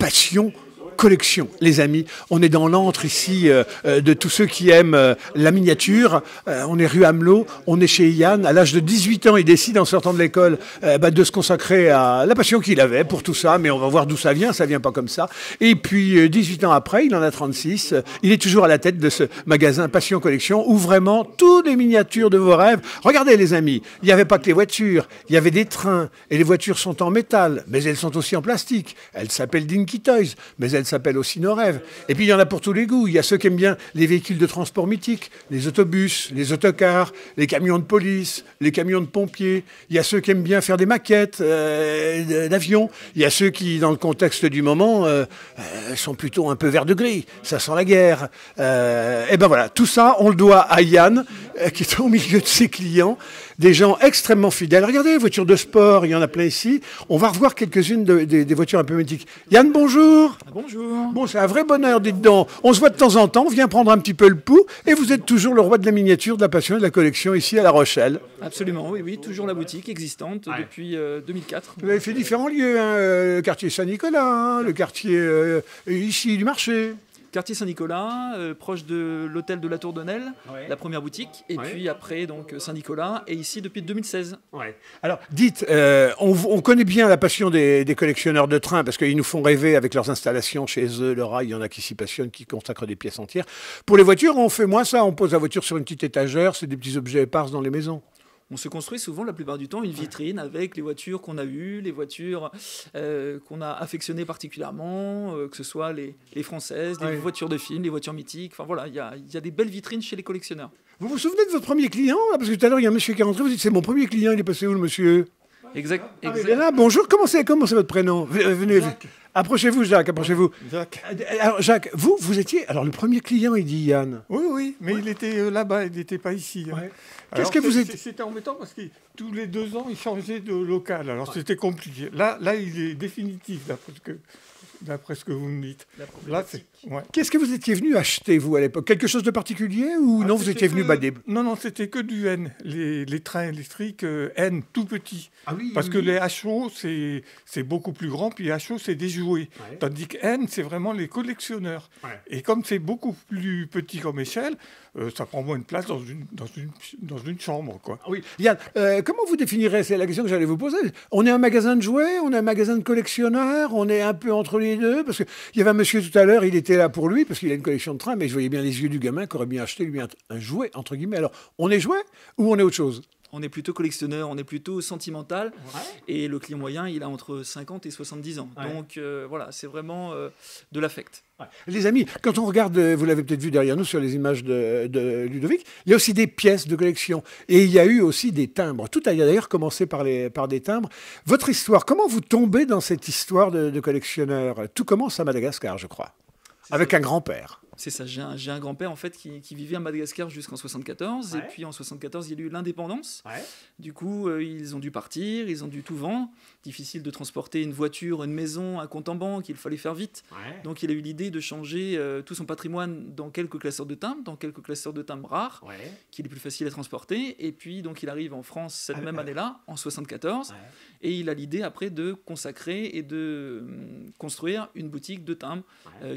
passion collection, les amis. On est dans l'antre ici de tous ceux qui aiment la miniature. On est rue Amelot, on est chez Yann. À l'âge de 18 ans, il décide en sortant de l'école de se consacrer à la passion qu'il avait pour tout ça. Mais on va voir d'où ça vient pas comme ça. Et puis 18 ans après, il en a 36. Il est toujours à la tête de ce magasin Passion Collection où vraiment toutes les miniatures de vos rêves. Regardez les amis, il n'y avait pas que les voitures, il y avait des trains. Et les voitures sont en métal, mais elles sont aussi en plastique. Elles s'appellent Dinky Toys, mais elles s'appellent aussi nos rêves. Et puis il y en a pour tous les goûts. Il y a ceux qui aiment bien les véhicules de transport mythiques, les autobus, les autocars, les camions de police, les camions de pompiers. Il y a ceux qui aiment bien faire des maquettes d'avions. Il y a ceux qui, dans le contexte du moment, sont plutôt un peu vert de gris. Ça sent la guerre. Et ben voilà, tout ça, on le doit à Yann, qui est au milieu de ses clients. Des gens extrêmement fidèles. Regardez, les voitures de sport, il y en a plein ici. On va revoir quelques-unes des voitures un peu mythiques. Yann, bonjour. Bonjour. Bon, c'est un vrai bonheur, dites donc. On se voit de temps en temps, on vient prendre un petit peu le pouls, et vous êtes toujours le roi de la miniature, de la passion et de la collection ici à La Rochelle. Absolument, oui, oui, toujours la boutique existante depuis 2004. Vous avez fait différents lieux, hein, le quartier Saint-Nicolas, hein, le quartier ici du marché. Quartier Saint-Nicolas, proche de l'hôtel de la Tour de Nesle, la première boutique, et puis après donc Saint-Nicolas, et ici depuis 2016. Alors, dites, on connaît bien la passion des collectionneurs de trains, parce qu'ils nous font rêver avec leurs installations chez eux, le rail, il y en a qui s'y passionnent, qui consacrent des pièces entières. Pour les voitures, on fait moins ça, on pose la voiture sur une petite étagère, c'est des petits objets épars dans les maisons. On se construit souvent, la plupart du temps, une vitrine avec les voitures qu'on a eues, les voitures qu'on a affectionnées particulièrement, que ce soit les françaises, les voitures de film, les voitures mythiques. Enfin voilà, il y a des belles vitrines chez les collectionneurs. Vous vous souvenez de votre premier client là? Parce que tout à l'heure, il y a un monsieur qui est rentré, vous dites c'est mon premier client, il est passé où le monsieur? Exact. Là, bonjour, comment c'est votre prénom? Venez, approchez-vous Jacques, approchez-vous. Jacques. Alors Jacques, vous étiez, alors le premier client, il dit Yann. Oui, mais il était là-bas, il n'était pas ici. Hein. Qu'est-ce que vous êtes... C'était embêtant parce que tous les 2 ans, il changeait de local, alors c'était compliqué. Là, il est définitif, d'après ce que vous me dites. Là, Qu'est-ce que vous étiez venu acheter, vous, à l'époque? Quelque chose de particulier ou non, vous étiez venu bader? Non, c'était que du N. Les trains électriques N, tout petits. Ah oui, parce que les HO, c'est beaucoup plus grand, puis HO, c'est des jouets. Tandis que N, c'est vraiment les collectionneurs. Et comme c'est beaucoup plus petit comme échelle, ça prend moins de place dans une chambre, quoi. Oui. Yann, comment vous définirez, c'est la question que j'allais vous poser, on est un magasin de jouets, on est un magasin de collectionneurs, on est un peu entre les deux, parce qu'il y avait un monsieur tout à l'heure, il était là pour lui, parce qu'il a une collection de trains, mais je voyais bien les yeux du gamin qui aurait bien acheté lui un jouet, entre guillemets. Alors, on est jouet ou on est autre chose? On est plutôt collectionneur, on est plutôt sentimental, et le client moyen, il a entre 50 et 70 ans. Donc voilà, c'est vraiment de l'affect. Les amis, quand on regarde, vous l'avez peut-être vu derrière nous sur les images de Ludovic, il y a aussi des pièces de collection. Et il y a eu aussi des timbres. Tout a d'ailleurs commencé par des timbres. Votre histoire, comment vous tombez dans cette histoire de collectionneur? Tout commence à Madagascar, je crois, avec un grand-père. C'est ça, j'ai un grand-père en fait qui vivait à Madagascar jusqu'en 74, et puis en 74 il y a eu l'indépendance. Du coup ils ont dû partir, ils ont dû tout vendre. Difficile de transporter une voiture, une maison, un compte en banque, il fallait faire vite. Donc il a eu l'idée de changer tout son patrimoine dans quelques classeurs de timbres, rares, qu'il est plus facile à transporter. Et puis donc il arrive en France cette même année-là, en 74, et il a l'idée après de consacrer et de construire une boutique de timbres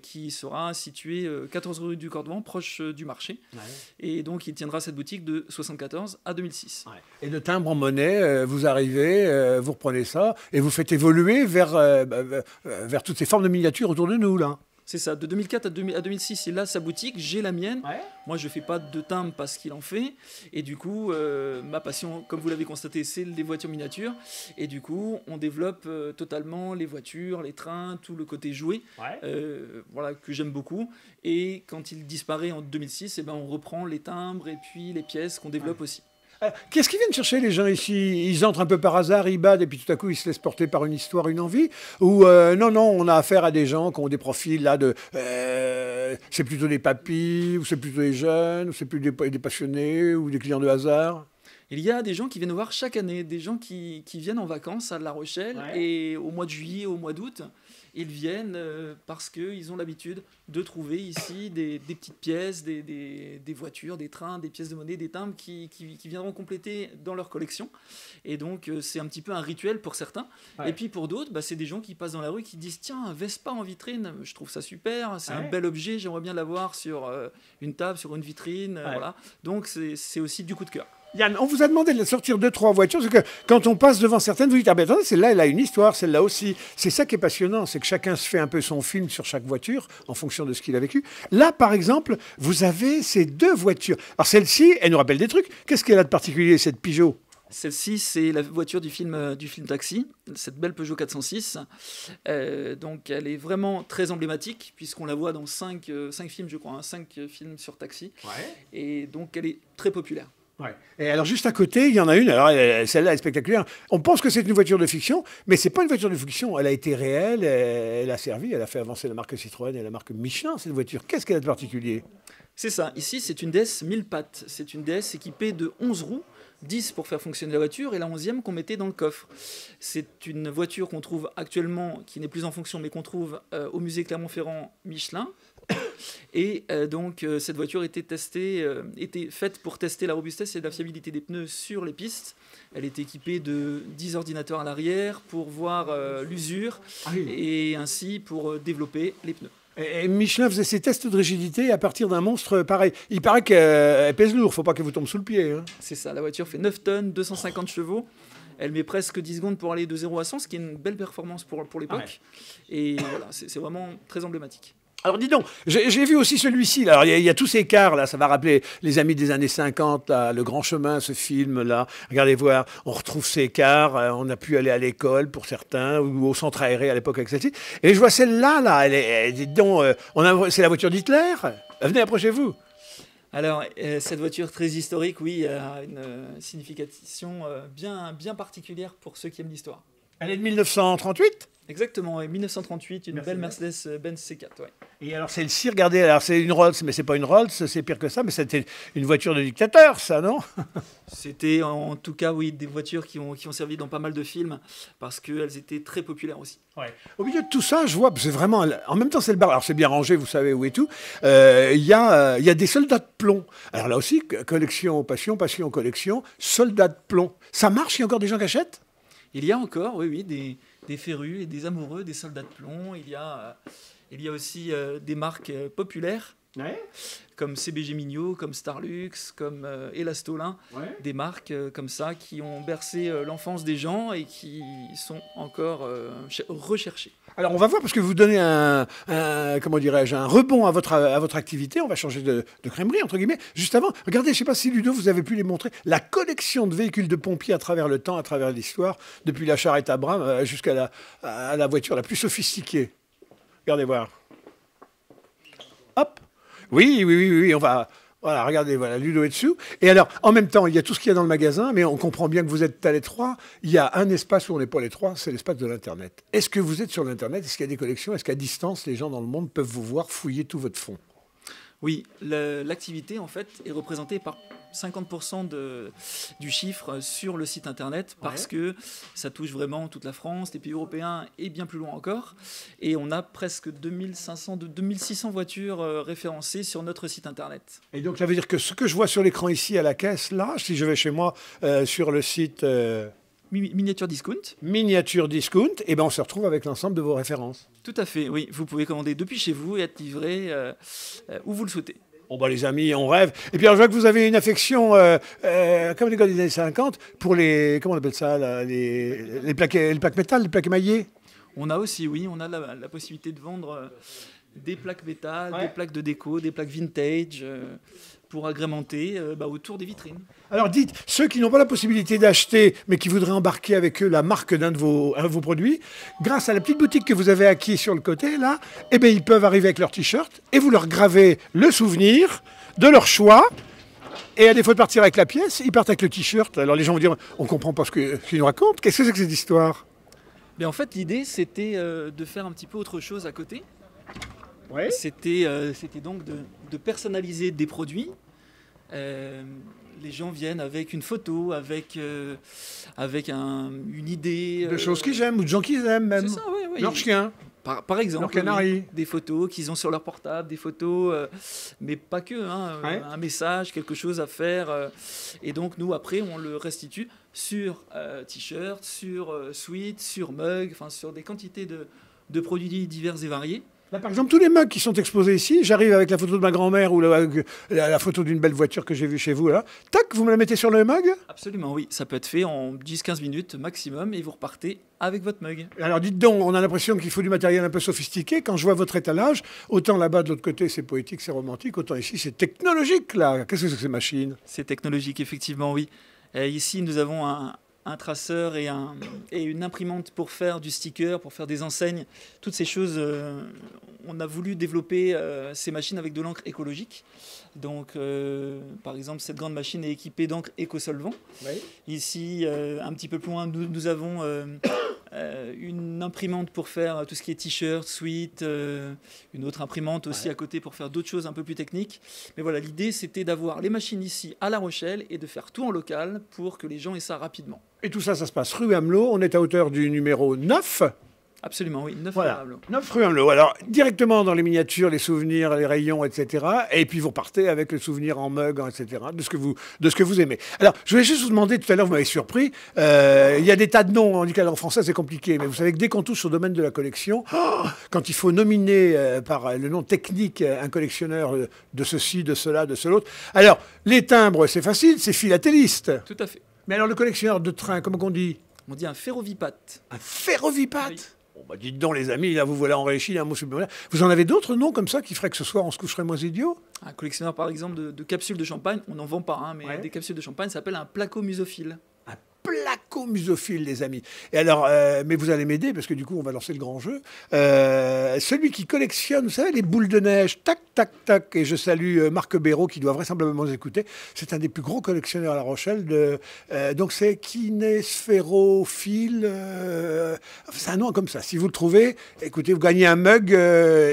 qui sera située 14 rue du Cordevent, proche du marché. Et donc, il tiendra cette boutique de 74 à 2006. Et de timbre en monnaie, vous arrivez, vous reprenez ça, et vous faites évoluer vers toutes ces formes de miniatures autour de nous, là. C'est ça, de 2004 à 2006, il a sa boutique, j'ai la mienne. Moi, je ne fais pas de timbre parce qu'il en fait. Et du coup, ma passion, comme vous l'avez constaté, c'est les voitures miniatures. Et du coup, on développe totalement les voitures, les trains, tout le côté jouet, voilà, que j'aime beaucoup. Et quand il disparaît en 2006, eh ben, on reprend les timbres et puis les pièces qu'on développe aussi. Qu'est-ce qu'ils viennent chercher les gens ici? Ils entrent un peu par hasard, ils badent et puis tout à coup ils se laissent porter par une histoire, une envie? Ou non, on a affaire à des gens qui ont des profils là de... c'est plutôt des papis, ou c'est plutôt des jeunes, ou c'est plutôt des passionnés, ou des clients de hasard? Il y a des gens qui viennent nous voir chaque année, des gens qui viennent en vacances à La Rochelle, et au mois de juillet, au mois d'août, ils viennent parce qu'ils ont l'habitude de trouver ici des petites pièces, des voitures, des trains, des pièces de monnaie, des timbres qui viendront compléter dans leur collection. Et donc, c'est un petit peu un rituel pour certains. Et puis pour d'autres, c'est des gens qui passent dans la rue qui disent « Tiens, un Vespa en vitrine, je trouve ça super, c'est un bel objet, j'aimerais bien l'avoir sur une table, sur une vitrine. » Voilà. Donc, c'est aussi du coup de cœur. Yann, on vous a demandé de sortir 2-3 voitures, parce que quand on passe devant certaines, vous dites « Ah ben attendez, celle-là, elle a une histoire, celle-là aussi. » C'est ça qui est passionnant, c'est que chacun se fait un peu son film sur chaque voiture, en fonction de ce qu'il a vécu. Là, par exemple, vous avez ces 2 voitures. Alors celle-ci, elle nous rappelle des trucs. Qu'est-ce qu'elle a de particulier, cette Peugeot ? Celle-ci, c'est la voiture du film Taxi, cette belle Peugeot 406. Donc, elle est vraiment très emblématique, puisqu'on la voit dans 5 films, je crois, 5 films sur Taxi. Et donc, elle est très populaire. Et alors juste à côté, il y en a une, alors celle-là est spectaculaire. On pense que c'est une voiture de fiction, mais c'est pas une voiture de fiction. Elle a été réelle, elle a servi, elle a fait avancer la marque Citroën et la marque Michelin, cette voiture. Qu'est-ce qu'elle a de particulier ? C'est ça. Ici, c'est une DS 1000 pattes. C'est une DS équipée de 11 roues, 10 pour faire fonctionner la voiture et la 11e qu'on mettait dans le coffre. C'est une voiture qu'on trouve actuellement, qui n'est plus en fonction, mais qu'on trouve au musée Clermont-Ferrand Michelin. Et donc cette voiture était faite pour tester la robustesse et la fiabilité des pneus sur les pistes. Elle est équipée de 10 ordinateurs à l'arrière pour voir l'usure et ainsi pour développer les pneus. Et Michelin faisait ses tests de rigidité à partir d'un monstre pareil. Il paraît qu'elle pèse lourd, faut pas qu'elle vous tombe sous le pied. Hein. C'est ça, la voiture fait 9 tonnes, 250 chevaux. Elle met presque 10 secondes pour aller de 0 à 100, ce qui est une belle performance pour l'époque. Et voilà, c'est vraiment très emblématique. Alors dis donc, j'ai vu aussi celui-ci. Alors il y a tous ces cars là, ça va rappeler les amis des années 50, là, Le Grand Chemin, ce film là. Regardez voir, on retrouve ces cars, on a pu aller à l'école pour certains ou au centre aéré à l'époque avec celle-ci. Et je vois celle-là là, dites donc, c'est la voiture d'Hitler. Venez, approchez-vous. Alors, cette voiture très historique, oui, a une signification bien particulière pour ceux qui aiment l'histoire. Elle est de 1938 ? Exactement, en 1938, une belle Mercedes-Benz C4. Ouais. Et alors celle-ci, regardez, alors c'est une Rolls, mais c'est pas une Rolls, c'est pire que ça, mais c'était une voiture de dictateur, ça, non ? C'était en tout cas, oui, des voitures qui ont servi dans pas mal de films, parce qu'elles étaient très populaires aussi. Ouais. Au milieu de tout ça, je vois, c'est vraiment, en même temps c'est le bar, alors c'est bien rangé, vous savez où et tout, il y a des soldats de plomb. Alors là aussi, collection, passion, collection, soldats de plomb. Ça marche, il y a encore des gens qui achètent ? Il y a encore, oui, des férus et des amoureux des soldats de plomb. Il y a aussi des marques populaires, comme CBG Mignot, comme Starlux, comme Elastolin, des marques comme ça qui ont bercé l'enfance des gens et qui sont encore recherchées. Alors on va voir, parce que vous donnez un rebond à votre activité. On va changer de crèmerie, entre guillemets. Juste avant, regardez, je ne sais pas si Ludo, vous avez pu les montrer, la collection de véhicules de pompiers à travers le temps, à travers l'histoire, depuis la charrette à bras jusqu'à la voiture la plus sophistiquée. Regardez voir. Hop. Oui, on va... Voilà, regardez, voilà, Ludo est dessous. Et alors, en même temps, il y a tout ce qu'il y a dans le magasin, mais on comprend bien que vous êtes à l'étroit. Il y a un espace où on n'est pas à l'étroit, c'est l'espace de l'Internet. Est-ce que vous êtes sur l'Internet ? Est-ce qu'il y a des collections ? Est-ce qu'à distance, les gens dans le monde peuvent vous voir fouiller tout votre fond ? Oui, l'activité, en fait, est représentée par 50% du chiffre sur le site internet parce que ça touche vraiment toute la France, les pays européens et bien plus loin encore. Et on a presque 2600 voitures référencées sur notre site internet. Et donc ça veut dire que ce que je vois sur l'écran ici à la caisse, là, si je vais chez moi sur le site... Miniature Discount. Miniature Discount, et ben on se retrouve avec l'ensemble de vos références. Tout à fait, oui. Vous pouvez commander depuis chez vous et être livré où vous le souhaitez. Bon, bah, les amis, on rêve. Et puis, alors, je vois que vous avez une affection, comme les gars des années 50, pour les, comment on appelle ça, là, les plaques métal, les plaques émaillées. On a aussi, oui, on a la possibilité de vendre des plaques métal, des plaques de déco, des plaques vintage, pour agrémenter autour des vitrines. Alors dites, ceux qui n'ont pas la possibilité d'acheter, mais qui voudraient embarquer avec eux la marque d'un de vos produits, grâce à la petite boutique que vous avez acquis sur le côté, là, eh bien, ils peuvent arriver avec leur t-shirt et vous leur gravez le souvenir de leur choix. Et à défaut de partir avec la pièce, ils partent avec le t-shirt. Alors les gens vont dire, on ne comprend pas ce qu'ils nous racontent. Qu'est-ce que c'est que cette histoire ? Mais en fait, l'idée, c'était de faire un petit peu autre chose à côté. C'était donc de personnaliser des produits. les gens viennent avec une photo, avec une idée. De choses qu'ils aiment ou de gens qu'ils aiment même. C'est ça, oui. Leur chien. Par exemple, leur canari. Des photos qu'ils ont sur leur portable, des photos, mais pas que, un message, quelque chose à faire. Et donc nous, après, on le restitue sur t-shirt, sur sweat, sur mug, enfin sur des quantités de produits divers et variés. Là, par exemple, tous les mugs qui sont exposés ici, j'arrive avec la photo de ma grand-mère ou la photo d'une belle voiture que j'ai vue chez vous, là. Tac, vous me la mettez sur le mug? Absolument, oui. Ça peut être fait en 10-15 minutes maximum et vous repartez avec votre mug. Alors dites donc, on a l'impression qu'il faut du matériel un peu sophistiqué. Quand je vois votre étalage, autant là-bas de l'autre côté c'est poétique, c'est romantique, autant ici c'est technologique, là. Qu'est-ce que c'est que ces machines? C'est technologique, effectivement, oui. Ici, nous avons un traceur et une imprimante pour faire du sticker, pour faire des enseignes. Toutes ces choses, on a voulu développer ces machines avec de l'encre écologique. Donc, par exemple, cette grande machine est équipée d'encre éco-solvant. Oui. Ici, un petit peu plus loin, nous avons une imprimante pour faire tout ce qui est t-shirt, sweat, une autre imprimante aussi à côté pour faire d'autres choses un peu plus techniques. Mais voilà, l'idée, c'était d'avoir les machines ici à La Rochelle et de faire tout en local pour que les gens aient ça rapidement. Et tout ça, ça se passe rue Amelot. On est à hauteur du numéro 9. Absolument, oui. 9 voilà. rue Amelot. 9 rue Amelot. Alors, directement dans les miniatures, les souvenirs, les rayons, etc. Et puis, vous repartez avec le souvenir en mug, etc., de ce que vous aimez. Alors, je voulais juste vous demander, tout à l'heure, vous m'avez surpris, il y a des tas de noms. On dit qu'en français, c'est compliqué. Mais vous savez que dès qu'on touche au domaine de la collection, quand il faut nominer par le nom technique un collectionneur de ceci, de cela, de cela, alors, les timbres, c'est facile, c'est philatéliste. Tout à fait. Mais alors, le collectionneur de train, comment on dit? On dit un ferrovipate. Un ferrovipate? Oui. Bon, bah dites donc, les amis, là, vous voilà enrichis d'un mot supplémentaire. Vous en avez d'autres noms comme ça qui feraient que ce soir, on se coucherait moins idiot? Un collectionneur, par exemple, de capsules de champagne, on n'en vend pas, mais des capsules de champagne, ça s'appelle un placomusophile. Un placomusophile, les amis. Et alors, mais vous allez m'aider, parce que du coup, on va lancer le grand jeu. Celui qui collectionne, vous savez, les boules de neige, tac, tac, tac, et je salue Marc Béraud, qui doit vraisemblablement nous écouter. C'est un des plus gros collectionneurs à La Rochelle. Donc, c'est kinesphérophile. C'est un nom comme ça. Si vous le trouvez, écoutez, vous gagnez un mug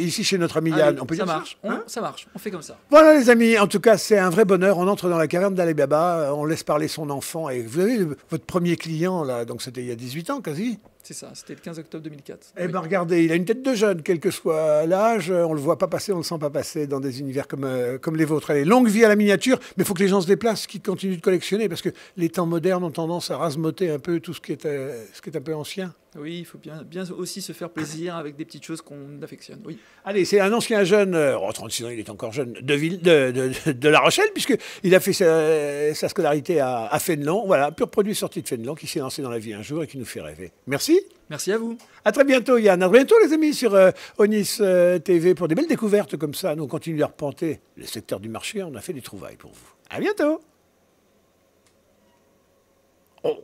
ici chez notre ami Yann. On peut ça dire marche. Ça marche. On fait comme ça. Voilà, les amis. En tout cas, c'est un vrai bonheur. On entre dans la caverne d'Ali Baba. On laisse parler son enfant. Et vous avez votre premier client, là, donc c'était il y a 18 ans, quasi. C'est ça, c'était le 15 octobre 2004. Eh bien, regardez, il a une tête de jeune, quel que soit l'âge. On ne le voit pas passer, on ne le sent pas passer dans des univers comme les vôtres. Allez, longue vie à la miniature, mais il faut que les gens se déplacent, qu'ils continuent de collectionner, parce que les temps modernes ont tendance à rasemoter un peu tout ce qui est un peu ancien. Oui, il faut bien aussi se faire plaisir avec des petites choses qu'on affectionne. Oui. Allez, c'est un ancien jeune, 36 ans, il est encore jeune, de La Rochelle, puisqu'il a fait sa scolarité à Fénelon. Voilà, pur produit sorti de Fénelon, qui s'est lancé dans la vie un jour et qui nous fait rêver. Merci. Merci à vous. À très bientôt, Yann. À très bientôt, les amis, sur Onis TV, pour des belles découvertes comme ça. Nous, on continue à arpenter le secteur du marché. On a fait des trouvailles pour vous. À bientôt. Oh.